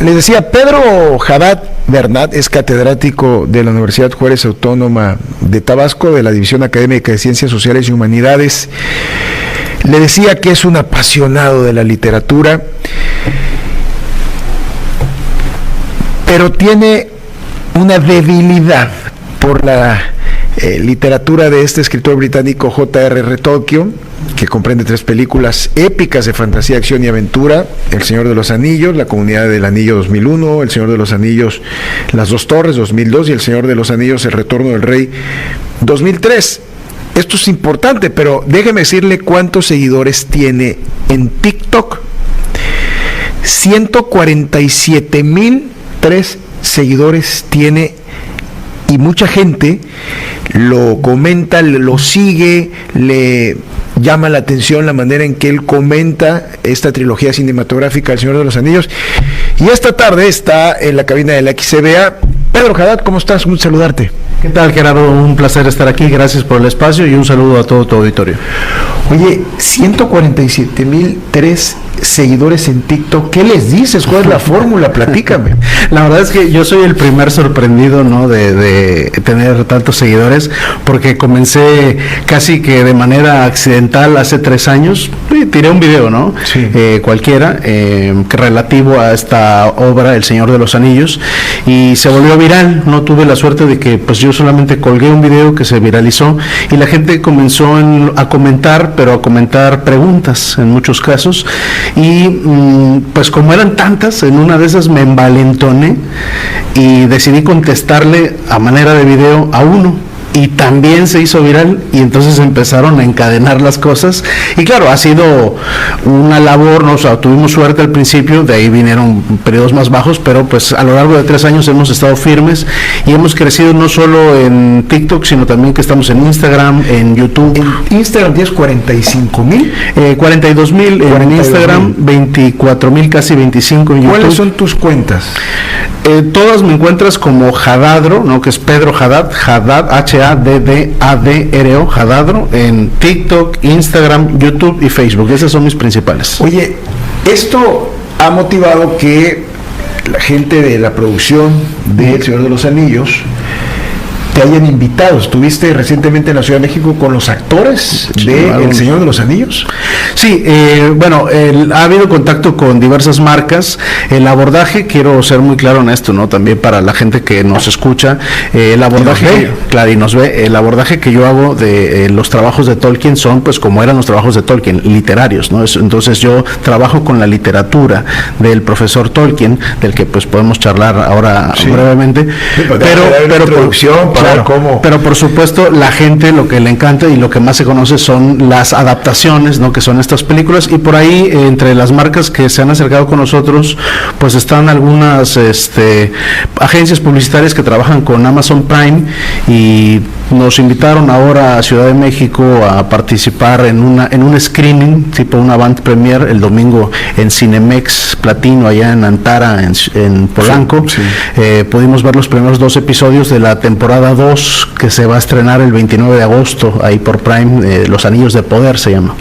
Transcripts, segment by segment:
les decía, Pedro Haddad Bernat es catedrático de la Universidad Juárez Autónoma de Tabasco, de la División Académica de Ciencias Sociales y Humanidades. Le decía que es un apasionado de la literatura, pero tiene una debilidad por la literatura de este escritor británico J.R.R. Tolkien, que comprende 3 películas épicas de fantasía, acción y aventura: El Señor de los Anillos, La Comunidad del Anillo 2001, El Señor de los Anillos, Las Dos Torres 2002 y El Señor de los Anillos, El Retorno del Rey 2003. Esto es importante, pero déjeme decirle cuántos seguidores tiene en TikTok. 147,003 seguidores tiene, y mucha gente lo comenta, lo sigue, le llama la atención la manera en que él comenta esta trilogía cinematográfica El Señor de los Anillos. Y esta tarde está en la cabina de la XCBA Pedro Haddad. ¿Cómo estás? Un saludarte. ¿Qué tal, Gerardo? Un placer estar aquí, gracias por el espacio y un saludo a todo tu auditorio. Oye, 147,003 seguidores en TikTok. ¿Qué les dices? ¿Cuál es la fórmula? Platícame. La verdad es que yo soy el primer sorprendido, ¿no?, de tener tantos seguidores, porque comencé casi que de manera accidental hace 3 años. Tiré un video, ¿no? Sí. Cualquiera, relativo a esta obra, El Señor de los Anillos, y se volvió viral. No tuve la suerte de que, pues yo solamente colgué un video que se viralizó y la gente comenzó a comentar, pero a comentar preguntas en muchos casos. Y pues como eran tantas, en una de esas me envalentoné y decidí contestarle a manera de video a uno, y también se hizo viral, y entonces empezaron a encadenar las cosas. Y claro, ha sido una labor, ¿no? O sea, tuvimos suerte al principio, de ahí vinieron periodos más bajos, pero pues a lo largo de 3 años hemos estado firmes y hemos crecido no solo en TikTok, sino también que estamos en Instagram, en YouTube. En Instagram tienes 45,000. 42,000 en Instagram, 24,000, casi 25 en YouTube. ¿Cuáles son tus cuentas? Todas me encuentras como Haddadro, ¿no?, que es Pedro Haddad, Haddadro, Haddadro, en TikTok, Instagram, YouTube y Facebook. Esas son mis principales. Oye, esto ha motivado que la gente de la producción de El Señor de los Anillos te hayan invitado. Estuviste recientemente en la Ciudad de México con los actores de El Señor de los Anillos. Sí, bueno, ha habido contacto con diversas marcas. El abordaje, quiero ser muy claro en esto, ¿no?, también para la gente que nos escucha, el abordaje, claro, y nos ve, el abordaje que yo hago de los trabajos de Tolkien son, pues, como eran los trabajos de Tolkien, literarios, ¿no? Entonces yo trabajo con la literatura del profesor Tolkien, del que pues podemos charlar ahora brevemente, pero por supuesto la gente lo que le encanta y lo que más se conoce son las adaptaciones, ¿no?, que son estas películas. Y por ahí, entre las marcas que se han acercado con nosotros, pues están algunas agencias publicitarias que trabajan con Amazon Prime, y nos invitaron ahora a Ciudad de México a participar en un screening tipo una avant premier el domingo en Cinemex Platino, allá en Antara, en Polanco. Sí. Pudimos ver los primeros 2 episodios de la temporada 2, que se va a estrenar el 29 de agosto ahí por Prime. Los Anillos de Poder se llama.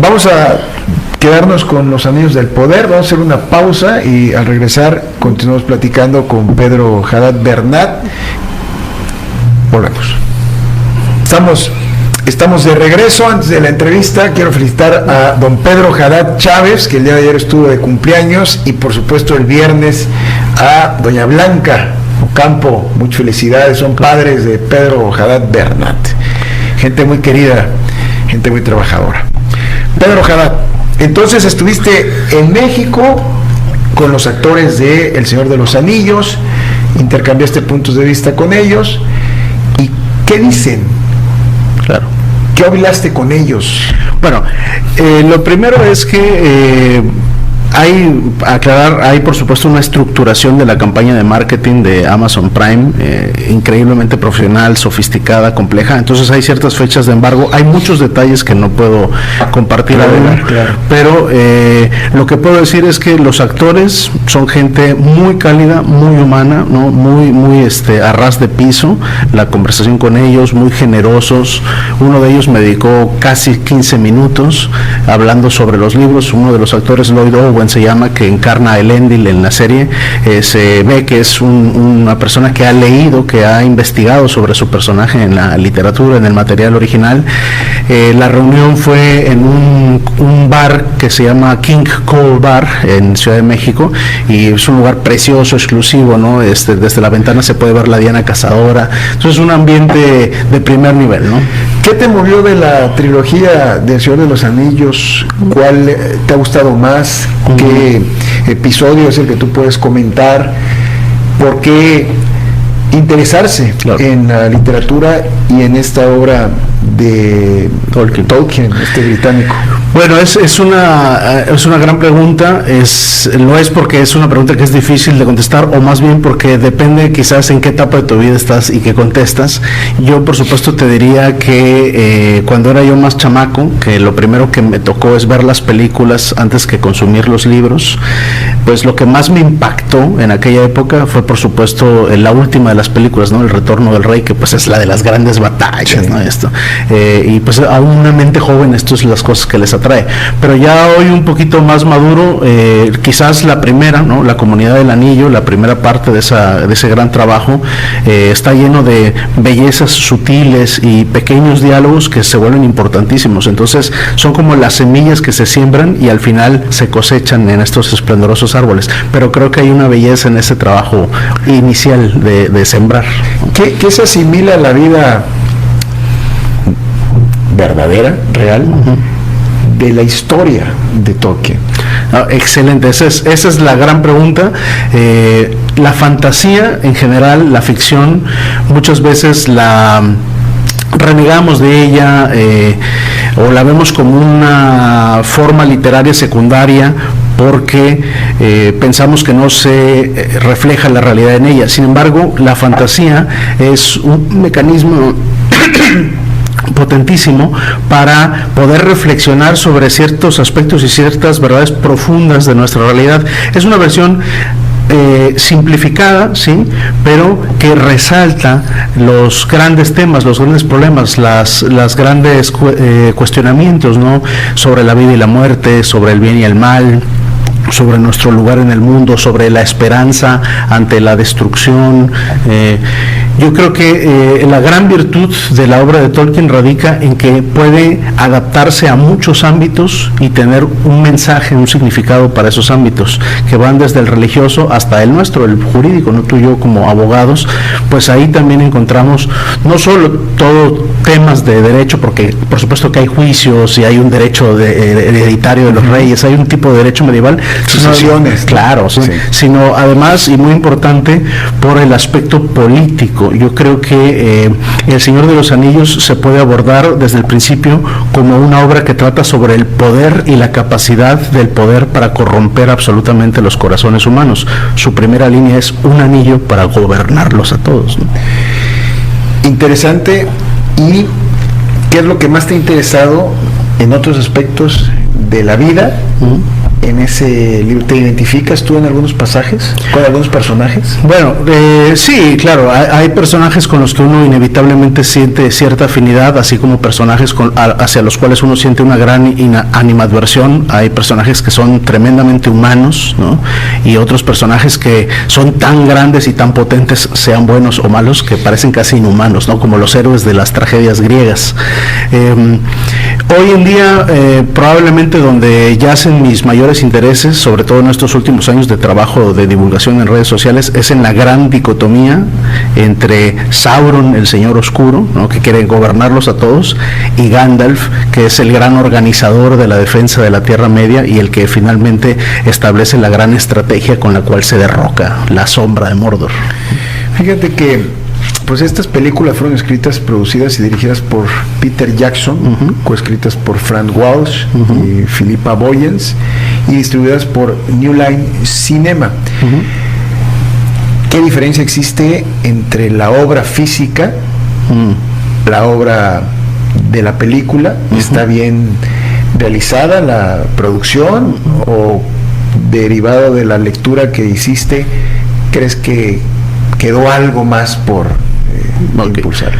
Vamos a quedarnos con Los Anillos del Poder. Vamos a hacer una pausa y al regresar continuamos platicando con Pedro Haddad Bernat. Volvemos. Estamos de regreso. Antes de la entrevista, quiero felicitar a don Pedro Haddad Chávez, que el día de ayer estuvo de cumpleaños, y por supuesto el viernes a doña Blanca Ocampo. Muchas felicidades, son padres de Pedro Haddad Bernat. Gente muy querida, gente muy trabajadora. Pedro Haddad, entonces estuviste en México con los actores de El Señor de los Anillos, intercambiaste puntos de vista con ellos, ¿y qué dicen? Claro. ¿Qué hablaste con ellos? Bueno, lo primero es que hay por supuesto una estructuración de la campaña de marketing de Amazon Prime, increíblemente profesional, sofisticada, compleja. Entonces hay ciertas fechas de embargo, hay muchos detalles que no puedo compartir ahora, claro. Pero lo que puedo decir es que los actores son gente muy cálida, muy humana, ¿no? muy a ras de piso, la conversación con ellos, muy generosos. Uno de ellos me dedicó casi 15 minutos hablando sobre los libros. Uno de los actores, Lloyd Owen, Owen se llama, que encarna a Elendil en la serie, se ve que es una persona que ha leído, que ha investigado sobre su personaje en la literatura, en el material original. La reunión fue en un bar que se llama King Cole Bar en Ciudad de México, y es un lugar precioso, exclusivo, ¿no? Desde la ventana se puede ver la Diana Cazadora. Entonces es un ambiente de primer nivel, ¿no? ¿Qué te movió de la trilogía de El Señor de los Anillos? ¿Cuál te ha gustado más? ¿Qué episodio es el que tú puedes comentar? ¿Por qué interesarse en la literatura y en esta obra de Tolkien, este británico? Bueno, es una gran pregunta. Lo es porque es una pregunta que es difícil de contestar, o más bien porque depende quizás en qué etapa de tu vida estás y qué contestas. Yo, por supuesto, te diría que cuando era yo más chamaco, que lo primero que me tocó es ver las películas antes que consumir los libros, pues lo que más me impactó en aquella época fue, por supuesto, la última de las películas, ¿no? El Retorno del Rey, que pues es la de las grandes batallas, sí, ¿no? Y pues a una mente joven esto es las cosas que les atrae. Pero ya hoy un poquito más maduro, quizás la primera, ¿no? La Comunidad del Anillo, la primera parte de ese gran trabajo, está lleno de bellezas sutiles y pequeños diálogos que se vuelven importantísimos. Entonces son como las semillas que se siembran y al final se cosechan en estos esplendorosos árboles. Pero creo que hay una belleza en ese trabajo inicial de sembrar. ¿Qué se asimila a la vida verdadera, real, de la historia de Tolkien? Excelente, esa es la gran pregunta. La fantasía en general, la ficción, muchas veces la renegamos de ella o la vemos como una forma literaria secundaria porque pensamos que no se refleja la realidad en ella. Sin embargo, la fantasía es un mecanismo potentísimo para poder reflexionar sobre ciertos aspectos y ciertas verdades profundas de nuestra realidad. Es una versión simplificada, sí, pero que resalta los grandes temas, los grandes problemas, las grandes cuestionamientos, ¿no? Sobre la vida y la muerte, sobre el bien y el mal, sobre nuestro lugar en el mundo, sobre la esperanza ante la destrucción. Yo creo que la gran virtud de la obra de Tolkien radica en que puede adaptarse a muchos ámbitos y tener un mensaje, un significado para esos ámbitos, que van desde el religioso hasta el nuestro, el jurídico, ¿no? Tú y yo como abogados, pues ahí también encontramos no solo todo temas de derecho, porque por supuesto que hay juicios y hay un derecho hereditario de los reyes, hay un tipo de derecho medieval, sucesiones, claro, sí, sino además, y muy importante, por el aspecto político. Yo creo que El Señor de los Anillos se puede abordar desde el principio como una obra que trata sobre el poder y la capacidad del poder para corromper absolutamente los corazones humanos. Su primera línea es un anillo para gobernarlos a todos, ¿no? Interesante. ¿Y qué es lo que más te ha interesado en otros aspectos de la vida? En ese libro, ¿te identificas tú en algunos pasajes, con algunos personajes? Bueno, sí, claro, hay personajes con los que uno inevitablemente siente cierta afinidad, así como personajes hacia los cuales uno siente una gran animadversión. Hay personajes que son tremendamente humanos, ¿no? Y otros personajes que son tan grandes y tan potentes, sean buenos o malos, que parecen casi inhumanos, ¿no? Como los héroes de las tragedias griegas. Hoy en día, probablemente donde yacen mis mayores intereses, sobre todo en estos últimos años de trabajo de divulgación en redes sociales, es en la gran dicotomía entre Sauron, el señor oscuro, ¿no? Que quiere gobernarlos a todos, y Gandalf, que es el gran organizador de la defensa de la Tierra Media y el que finalmente establece la gran estrategia con la cual se derroca la sombra de Mordor. Fíjate que pues estas películas fueron escritas, producidas y dirigidas por Peter Jackson, coescritas por Frank Walsh y Philippa Boyens, y distribuidas por New Line Cinema. ¿Qué diferencia existe entre la obra física, la obra de la película? ¿Está bien realizada la producción o derivado de la lectura que hiciste, crees que quedó algo más por impulsar.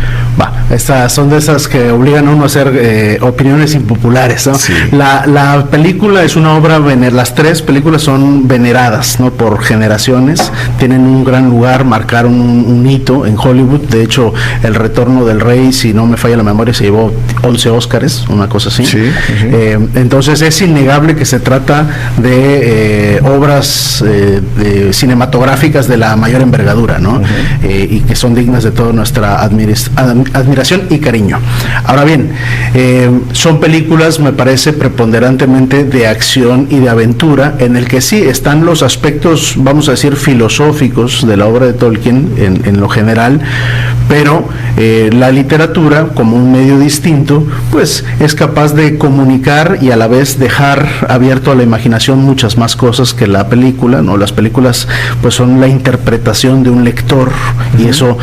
Estas son de esas que obligan a uno a hacer opiniones impopulares, ¿no? Sí. La película es una obra, las tres películas son veneradas, ¿no? Por generaciones, tienen un gran lugar, marcaron un hito en Hollywood. De hecho, El Retorno del Rey, si no me falla la memoria, se llevó 11 Óscares, una cosa así. Sí. Entonces es innegable que se trata de obras cinematográficas de la mayor envergadura, ¿no? Y que son dignas de toda nuestra admiración y cariño. Ahora bien, son películas, me parece, preponderantemente de acción y de aventura, en el que sí están los aspectos, vamos a decir, filosóficos de la obra de Tolkien en lo general, pero la literatura, como un medio distinto, pues es capaz de comunicar y a la vez dejar abierto a la imaginación muchas más cosas que la película, ¿no? Las películas pues son la interpretación de un lector, y eso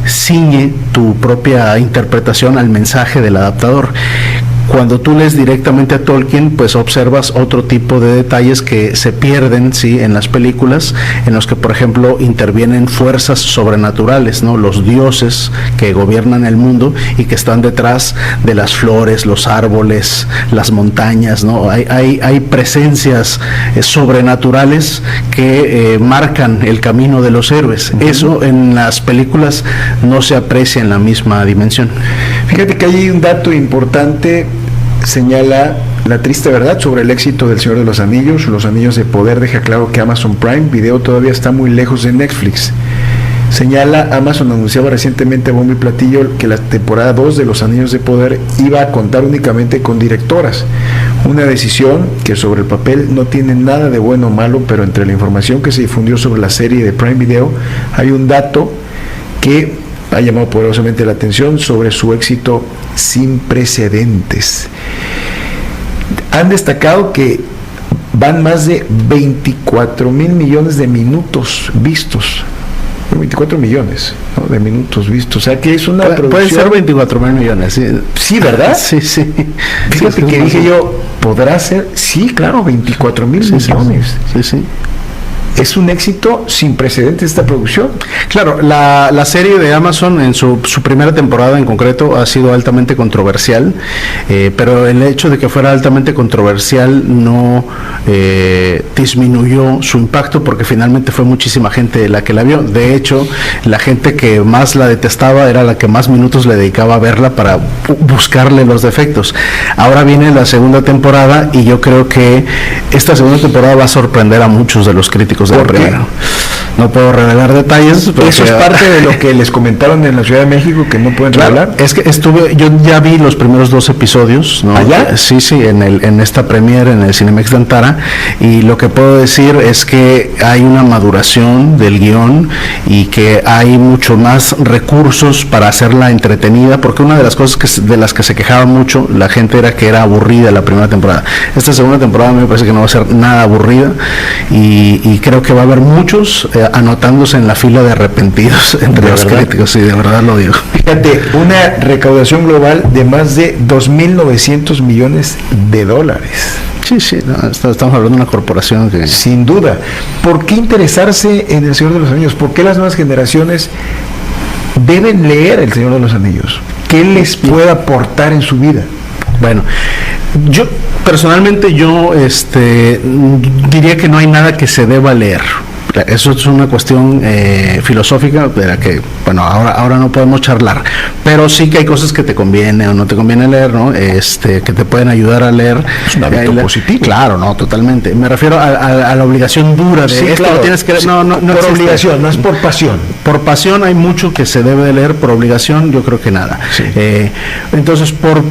ciñe tu propia interpretación al mensaje del adaptador. Cuando tú lees directamente a Tolkien, pues observas otro tipo de detalles que se pierden, sí, en las películas, en los que, por ejemplo, intervienen fuerzas sobrenaturales, ¿no? Los dioses que gobiernan el mundo y que están detrás de las flores, los árboles, las montañas, ¿no? Hay presencias sobrenaturales que marcan el camino de los héroes. Eso en las películas no se aprecia en la misma dimensión. Fíjate que hay un dato importante, señala la triste verdad sobre el éxito del Señor de los Anillos. Los Anillos de Poder deja claro que Amazon Prime Video todavía está muy lejos de Netflix. Señala, Amazon anunciaba recientemente a bombo y platillo que la temporada 2 de Los Anillos de Poder iba a contar únicamente con directoras. Una decisión que sobre el papel no tiene nada de bueno o malo, pero entre la información que se difundió sobre la serie de Prime Video hay un dato que ha llamado poderosamente la atención sobre su éxito sin precedentes. Han destacado que van más de 24 mil millones de minutos vistos. 24 millones, ¿no?, de minutos vistos. O sea que es una producción... Pueden ser 24 mil millones. Sí. Sí, ¿verdad? Sí. Fíjate sí, que dije yo, ¿podrá ser? Sí, claro, 24 mil millones. Sí. Es un éxito sin precedentes esta producción. Claro, la serie de Amazon en su primera temporada en concreto ha sido altamente controversial, pero el hecho de que fuera altamente controversial no disminuyó su impacto, porque finalmente fue muchísima gente la que la vio. De hecho, la gente que más la detestaba era la que más minutos le dedicaba a verla para buscarle los defectos. Ahora viene la segunda temporada y yo creo que esta segunda temporada va a sorprender a muros de los críticos de la primera. No puedo revelar detalles. Eso es parte de lo que les comentaron en la Ciudad de México, que no pueden revelar. Es que yo ya vi los primeros 2 episodios, ¿no? ¿Allá? Sí, en esta premiere en el Cinemex de Antara, y lo que puedo decir es que hay una maduración del guión y que hay mucho más recursos para hacerla entretenida, porque una de las cosas de las que se quejaba mucho la gente era que era aburrida la primera temporada. Esta segunda temporada me parece que no va a ser nada aburrida, y creo que va a haber muchos anotándose en la fila de arrepentidos entre los críticos, sí, de verdad lo digo. Fíjate, una recaudación global de más de 2.900 millones de dólares. Sí, no, estamos hablando de una corporación que... Sin duda. ¿Por qué interesarse en El Señor de los Anillos? ¿Por qué las nuevas generaciones deben leer El Señor de los Anillos? ¿Qué les puede aportar en su vida? Bueno, yo personalmente diría que no hay nada que se deba leer. Eso es una cuestión filosófica de la que, bueno, ahora no podemos charlar, pero sí que hay cosas que te conviene o no te conviene leer, ¿no? Que te pueden ayudar a leer. Es un hábito positivo. Claro, no, totalmente. Me refiero a la obligación dura de sí, esto, claro. Lo tienes que leer. No por obligación, no es por pasión. Por pasión hay mucho que se debe de leer, por obligación yo creo que nada. Sí. Entonces, por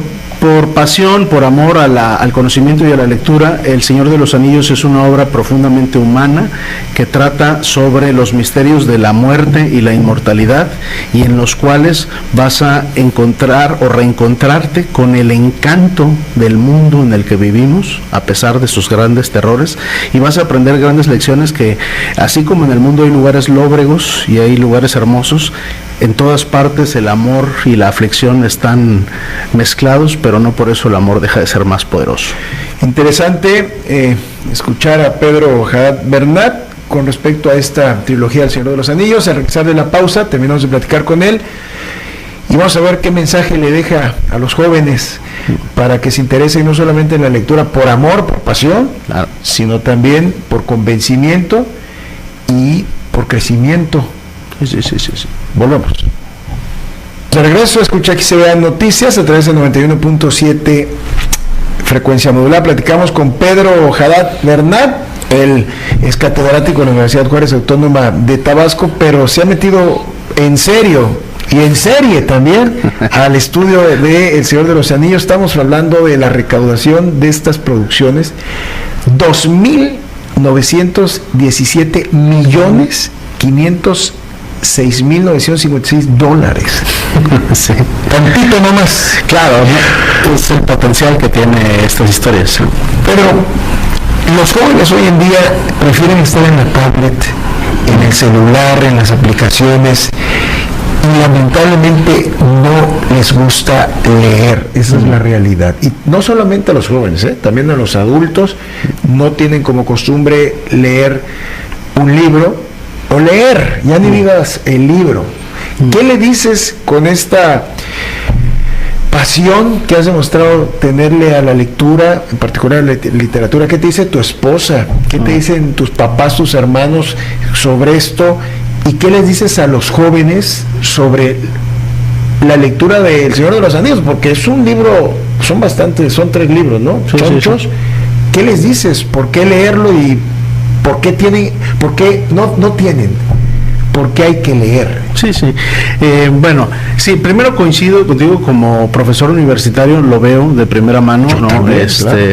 pasión, por amor al conocimiento y a la lectura, El Señor de los Anillos es una obra profundamente humana que trata sobre los misterios de la muerte y la inmortalidad, y en los cuales vas a encontrar o reencontrarte con el encanto del mundo en el que vivimos, a pesar de sus grandes terrores, y vas a aprender grandes lecciones que, así como en el mundo hay lugares lóbregos y hay lugares hermosos, en todas partes el amor y la aflicción están mezclados, pero no por eso el amor deja de ser más poderoso. Interesante escuchar a Pedro Haddad Bernat con respecto a esta trilogía del Señor de los Anillos. Al regresar de la pausa, terminamos de platicar con él y vamos a ver qué mensaje le deja a los jóvenes para que se interesen no solamente en la lectura por amor, por pasión, Claro. sino también por convencimiento y por crecimiento. Sí. Volvemos. De regreso, escucha aquí se vean noticias a través del 91.7 frecuencia modular. Platicamos con Pedro Haddad Bernat. Él es catedrático de la Universidad Juárez Autónoma de Tabasco, pero se ha metido en serio y en serie también al estudio de El Señor de los Anillos. Estamos hablando de la recaudación de estas producciones, 2.917.506.956 dólares. Sí. Tantito nomás. Claro, ¿no? Es el potencial que tiene estas historias. Pero los jóvenes hoy en día prefieren estar en la tablet, en el celular, en las aplicaciones, y lamentablemente no les gusta leer. Esa es la realidad. Y no solamente a los jóvenes, también a los adultos no tienen como costumbre leer un libro o leer, ya ni digas el libro. ¿Qué le dices con esta pasión que has demostrado tenerle a la lectura, en particular a la literatura? ¿Qué te dice tu esposa? ¿Qué te dicen tus papás, tus hermanos sobre esto? ¿Y qué les dices a los jóvenes sobre la lectura de El Señor de los Anillos? Porque es un libro, son 3 libros, ¿no? Chonchos. ¿Qué les dices? ¿Por qué leerlo y por qué no tienen? ¿Por qué hay que leer? Sí. Bueno, sí, primero coincido contigo como profesor universitario, lo veo de primera mano, Yo ¿no? también,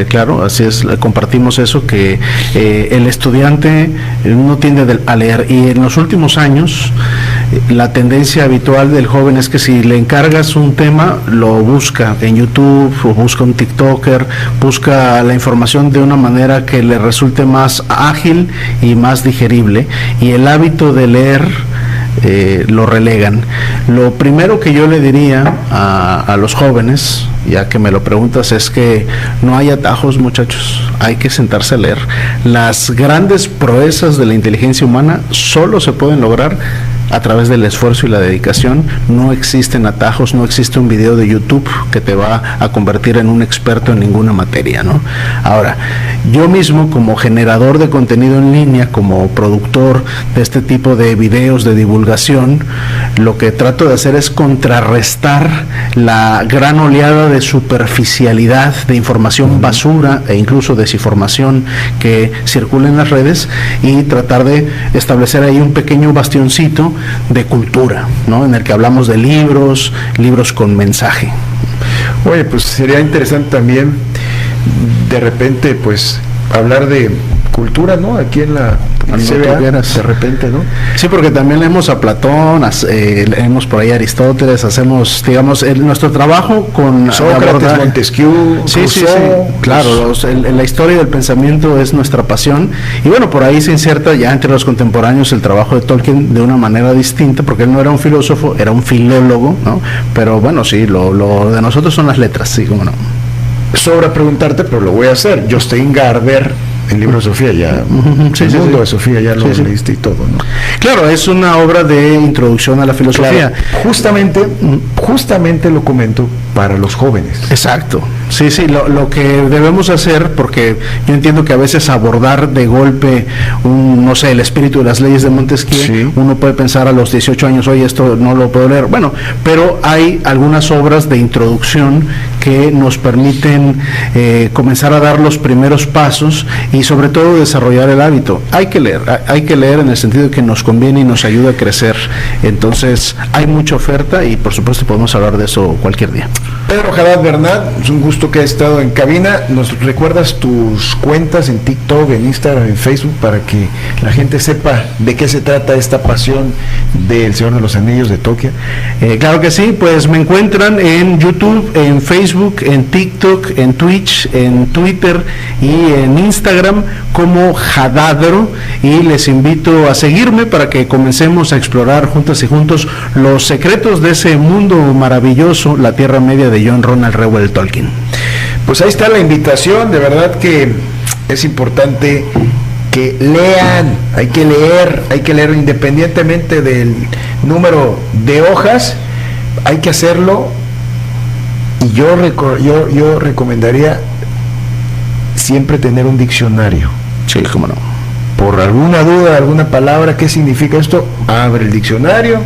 Claro, así es, compartimos eso, que el estudiante no tiende a leer, y en los últimos años la tendencia habitual del joven es que si le encargas un tema, lo busca en YouTube o busca un TikToker, busca la información de una manera que le resulte más ágil y más digerible, y el hábito de leer lo relegan. Lo primero que yo le diría a los jóvenes, ya que me lo preguntas, es que no hay atajos, muchachos, hay que sentarse a leer. Las grandes proezas de la inteligencia humana solo se pueden lograr a través del esfuerzo y la dedicación. No existen atajos, no existe un video de YouTube que te va a convertir en un experto en ninguna materia, ¿no? Ahora, yo mismo como generador de contenido en línea, como productor de este tipo de videos de divulgación, lo que trato de hacer es contrarrestar la gran oleada de superficialidad, de información basura e incluso desinformación que circula en las redes, y tratar de establecer ahí un pequeño bastioncito de cultura, ¿no? En el que hablamos de libros con mensaje. Oye, pues sería interesante también de repente pues hablar de cultura, ¿no? Aquí en la CBA, de repente, ¿no? Sí, porque también leemos a Platón, leemos por ahí a Aristóteles, hacemos, digamos, nuestro trabajo con Sócrates, Montesquieu, sí, Rousseau, claro, la historia del pensamiento es nuestra pasión, y bueno, por ahí se inserta ya entre los contemporáneos el trabajo de Tolkien de una manera distinta, porque él no era un filósofo, era un filólogo, ¿no? Pero bueno, sí, lo de nosotros son las letras, sí, cómo no. Sobra preguntarte, pero lo voy a hacer. Jostein Garber, el libro de Sofía, ya, el mundo de Sofía, ya lo leíste y todo, ¿no? Claro, es una obra de introducción a la filosofía. Claro. Justamente lo comento para los jóvenes. Exacto. Sí, lo que debemos hacer, porque yo entiendo que a veces abordar de golpe no sé, el espíritu de las leyes de Montesquieu, uno puede pensar a los 18 años, oye, esto no lo puedo leer. Bueno, pero hay algunas obras de introducción que nos permiten comenzar a dar los primeros pasos y sobre todo desarrollar el hábito. Hay que leer en el sentido de que nos conviene y nos ayuda a crecer. Entonces, hay mucha oferta y por supuesto podemos hablar de eso cualquier día. Pedro Haddad Bernat, es un gusto que hayas estado en cabina. ¿Nos recuerdas tus cuentas en TikTok, en Instagram, en Facebook, para que la gente sepa de qué se trata esta pasión del Señor de los Anillos de Tolkien? Claro que sí, pues me encuentran en YouTube, en Facebook, en TikTok, en Twitch, en Twitter y en Instagram como Haddadro, y les invito a seguirme para que comencemos a explorar juntas y juntos los secretos de ese mundo maravilloso, la Tierra Media de John Ronald Reuel Tolkien. Pues ahí está la invitación, de verdad que es importante que lean, hay que leer independientemente del número de hojas, hay que hacerlo. Y yo recomendaría siempre tener un diccionario. Sí, cómo no. Por alguna duda, alguna palabra, ¿qué significa esto? Abre el diccionario,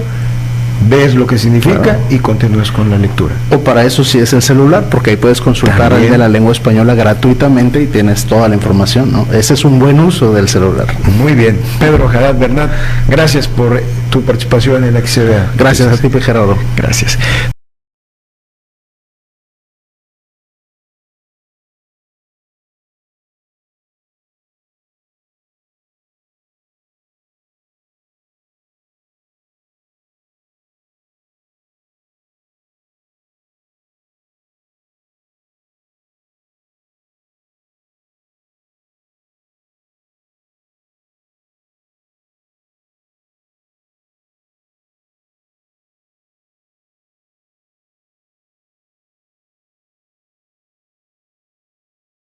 ves lo que significa, claro, y continúas con la lectura. O para eso sí es el celular, porque ahí puedes consultar el de la lengua española gratuitamente y tienes toda la información, ¿no? Ese es un buen uso del celular. Muy bien. Pedro Haddad Bernat, gracias por tu participación en la XCBA. Gracias a ti, Gerardo. Gracias.